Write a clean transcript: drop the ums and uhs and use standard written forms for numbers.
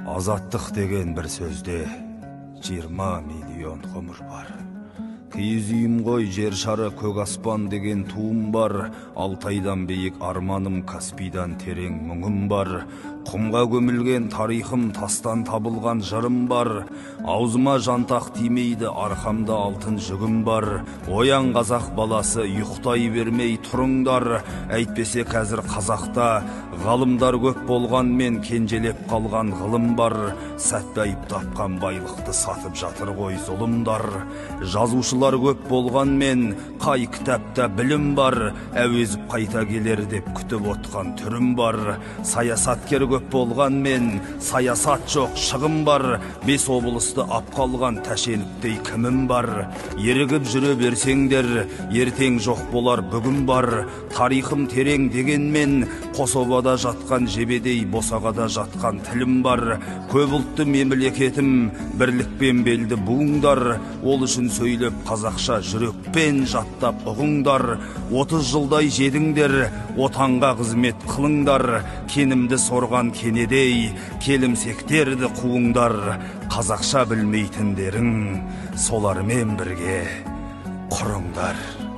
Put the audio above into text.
Азаттық деген бір сөзде 20 миллион ғұмыр бар. Киіз үйім ғой, жер шары көк аспан деген туым бар. Алтайдан биік арманым, Каспийдан терең мұңым бар. Құмға көмілген тарихым, тастан табылған жырым бар. Аузыма жантақ тимейді, арқамда алтын жүгім бар. Оян қазақ баласы, ұйықтай бермей тұрыңдар. Әйтпесе қазір қазақта ғалымдар көп болғанмен кенжелеп қалған ғылым бар. Сәтті айып тапқан байлықты сатып жатыр ғой зұлымдар. Жазушылар көп болғанмен қай кітапта білім бар. Әуезіп қайта келер деп күтіп отқан түрім бар. Саясаткер көп болғанмен саясат жоқ, шығым бар. 5 облысты ап қалған тәшеніктей кімім бар. Ерігіп жүре берсеңдер, ертең жоқ болар бүгін бар. Тарихым терең дегенмен Қособада жатқан жебедей босағада жатқан тілім бар. Көп ұлтты мемлекетім, бірлікпен белді буыңдар. Ол үшін сөйлеп қазақша жүрекпен жаттап ұғыңдар. 30 жылдай жедіңдер, отанға қызмет қылыңдар. Кенімді сорған кенедей, келімсектерді қуыңдар. Қазақша білмейтіндерің солармен бірге құрыңдар.